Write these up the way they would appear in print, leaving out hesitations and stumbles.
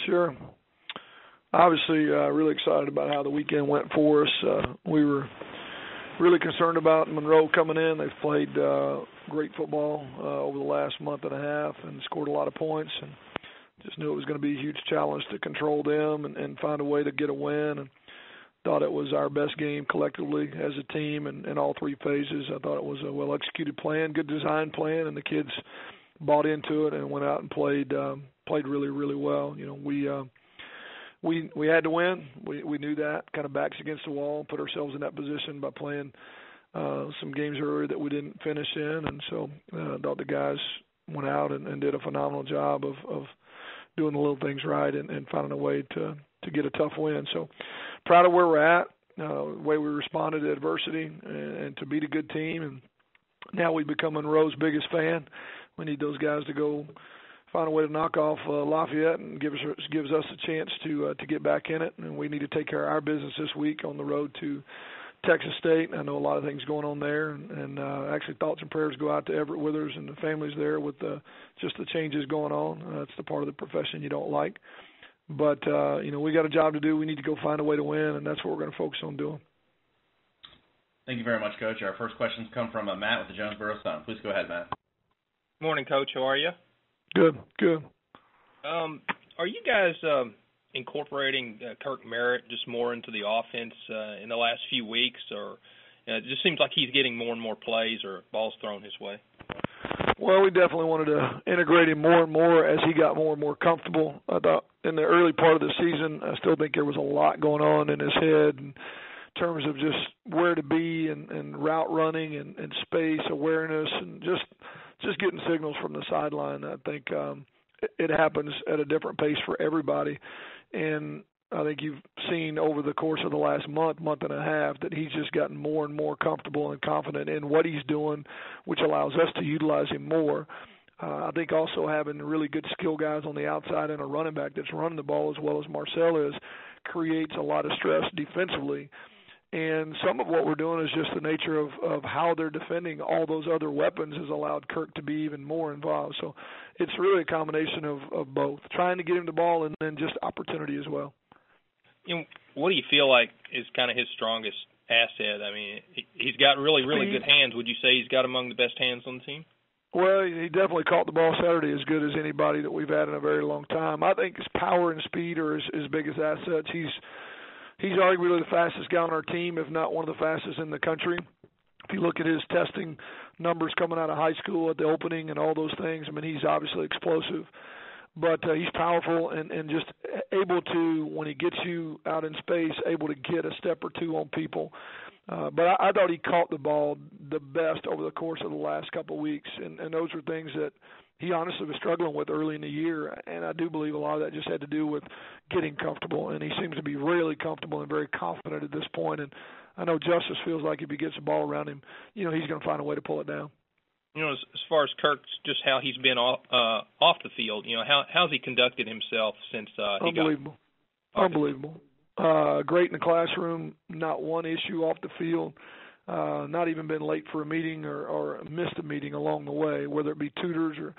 Sure. Obviously, really excited about how the weekend went for us. We were really concerned about Monroe coming in. They've played great football over the last month and a half and scored a lot of points, and just knew it was going to be a huge challenge to control them and find a way to get a win. And thought it was our best game collectively as a team in all three phases. I thought it was a well-executed plan, good design plan, and the kids bought into it and went out and played really, really well. You know, we had to win. We knew that, kind of backs against the wall, put ourselves in that position by playing some games earlier that we didn't finish in. And so I thought the guys went out and did a phenomenal job of doing the little things right and finding a way to get a tough win. So proud of where we're at, the way we responded to adversity and to beat a good team. And now we've become Monroe's biggest fan. We need those guys to go find a way to knock off Lafayette and gives us a chance to get back in it. And we need to take care of our business this week on the road to Texas State. I know a lot of things going on there, and actually thoughts and prayers go out to Everett Withers and the families there with just the changes going on. That's the part of the profession you don't like. But, you know, we got a job to do. We need to go find a way to win, and that's what we're going to focus on doing. Thank you very much, Coach. Our first questions come from Matt with the Jonesboro Sun. Please go ahead, Matt. Morning, Coach. How are you? Good. Are you guys incorporating Kirk Merritt just more into the offense in the last few weeks, or it just seems like he's getting more and more plays or balls thrown his way? Well, we definitely wanted to integrate him more and more as he got more and more comfortable. I thought in the early part of the season, I still think there was a lot going on in his head in terms of just where to be and route running and space awareness and just getting signals from the sideline. I think it happens at a different pace for everybody. And I think you've seen over the course of the last month and a half that he's just gotten more and more comfortable and confident in what he's doing, which allows us to utilize him more. I think also having really good skill guys on the outside and a running back that's running the ball as well as Marcel is creates a lot of stress defensively. And some of what we're doing is just the nature of how they're defending all those other weapons has allowed Kirk to be even more involved. So it's really a combination of both, trying to get him the ball and then just opportunity as well. You know, what do you feel like is kind of his strongest asset? I mean, he's got really, really good hands. Would you say he's got among the best hands on the team? Well, he definitely caught the ball Saturday as good as anybody that we've had in a very long time. I think his power and speed are his biggest assets. He's arguably the fastest guy on our team, if not one of the fastest in the country. If you look at his testing numbers coming out of high school at the opening and all those things, I mean, he's obviously explosive. But he's powerful and just able to, when he gets you out in space, able to get a step or two on people. But I thought he caught the ball the best over the course of the last couple of weeks, and those were things that he honestly was struggling with early in the year, and I do believe a lot of that just had to do with getting comfortable, and he seems to be really comfortable and very confident at this point. And I know Justice feels like if he gets the ball around him, you know, he's going to find a way to pull it down. You know, as far as Kirk's, just how he's been off the field, you know, how's he conducted himself since he Unbelievable. got Unbelievable. Great in the classroom, not one issue off the field, not even been late for a meeting or missed a meeting along the way, whether it be tutors or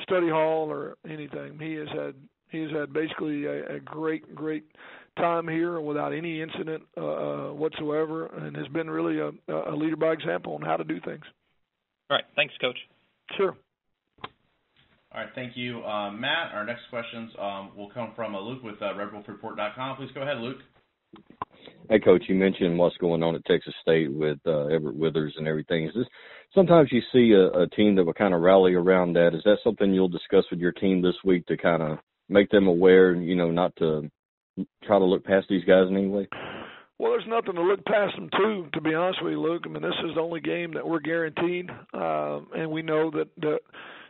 study hall or anything. He has had basically a great time here without any incident whatsoever, and has been really a leader by example on how to do things. All right. Thanks, Coach. Sure. All right. Thank you, Matt. Our next questions will come from Luke with RedWolfReport.com. Please go ahead, Luke. Hey, Coach, you mentioned what's going on at Texas State with Everett Withers and everything. Is this sometimes you see a team that will kind of rally around that? Is that something you'll discuss with your team this week to kind of make them aware, you know, not to try to look past these guys in any way? Well, there's nothing to look past them to be honest with you, Luke. I mean, this is the only game that we're guaranteed, and we know that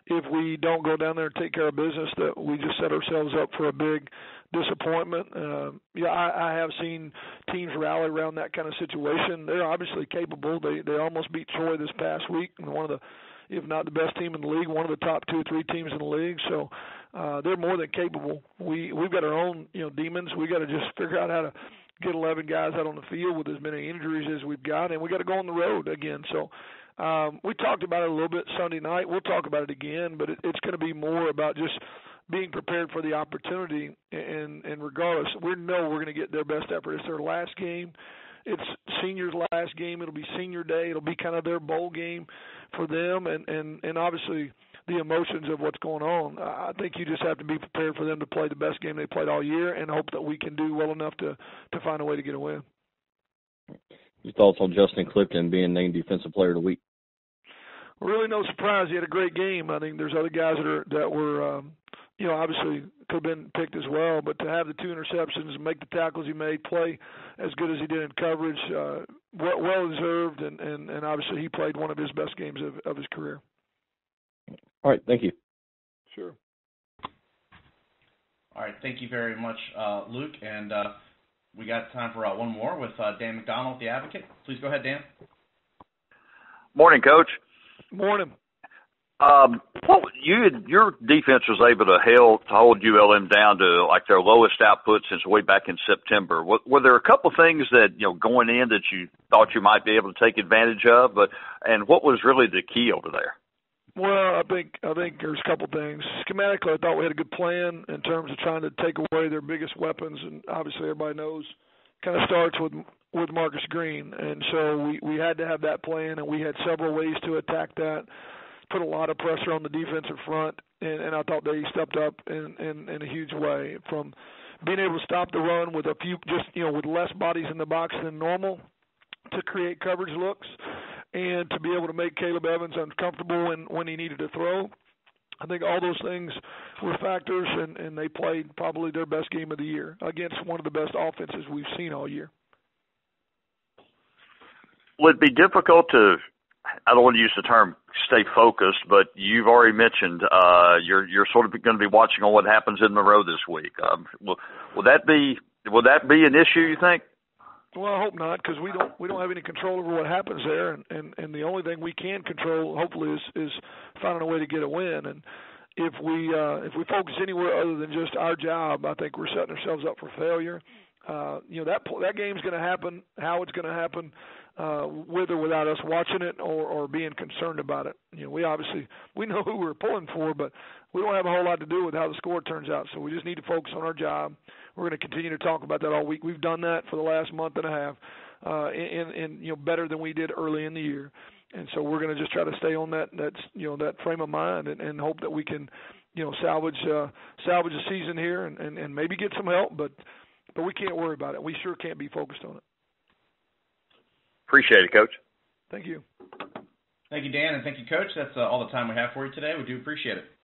if we don't go down there and take care of business, that we just set ourselves up for a big disappointment. I have seen teams rally around that kind of situation. They're obviously capable. They almost beat Troy this past week, and one of the, if not the best team in the league, one of the top 2 or 3 teams in the league. So they're more than capable. We've got our own, you know, demons. We got to just figure out how to get 11 guys out on the field with as many injuries as we've got, and we got to go on the road again. So we talked about it a little bit Sunday night. We'll talk about it again, but it's going to be more about just being prepared for the opportunity, and regardless, we know we're going to get their best effort. It's their last game. It's seniors' last game. It'll be senior day. It'll be kind of their bowl game for them, and obviously the emotions of what's going on. I think you just have to be prepared for them to play the best game they played all year and hope that we can do well enough to find a way to get a win. Your thoughts on Justin Clifton being named Defensive Player of the Week? Really no surprise. He had a great game. I think there's other guys that were obviously could have been picked as well, but to have the 2 interceptions, make the tackles he made, play as good as he did in coverage, well deserved, and obviously he played one of his best games of his career. All right, thank you. Sure. All right, thank you very much, Luke, and we got time for one more with Dan McDonald, the Advocate. Please go ahead, Dan. Morning, Coach. Morning. Your defense was able to hold ULM down to like their lowest output since way back in September. Were there a couple of things that going in that you thought you might be able to take advantage of? And what was really the key over there? Well, I think there's a couple things. Schematically, I thought we had a good plan in terms of trying to take away their biggest weapons, and obviously everybody knows kind of starts with Marcus Green, and so we had to have that plan, and we had several ways to attack that. Put a lot of pressure on the defensive front, and I thought they stepped up in a huge way, from being able to stop the run with a few, with less bodies in the box than normal, to create coverage looks, and to be able to make Caleb Evans uncomfortable when he needed to throw. I think all those things were factors, and they played probably their best game of the year against one of the best offenses we've seen all year. Would it be difficult to, I don't want to use the term stay focused, but you've already mentioned you're sort of going to be watching on what happens in Monroe this week. Will that be an issue, you think? Well, I hope not, because we don't have any control over what happens there, and the only thing we can control, hopefully, is finding a way to get a win. And if we focus anywhere other than just our job, I think we're setting ourselves up for failure. That game's going to happen. How it's going to happen, with or without us watching it or being concerned about it. We know who we're pulling for, but we don't have a whole lot to do with how the score turns out. So we just need to focus on our job. We're going to continue to talk about that all week. We've done that for the last month and a half, and better than we did early in the year. And so we're going to just try to stay on that frame of mind and hope that we can, salvage a season here and maybe get some help, but we can't worry about it. We sure can't be focused on it. Appreciate it, Coach. Thank you. Thank you, Dan, and thank you, Coach. That's all the time we have for you today. We do appreciate it.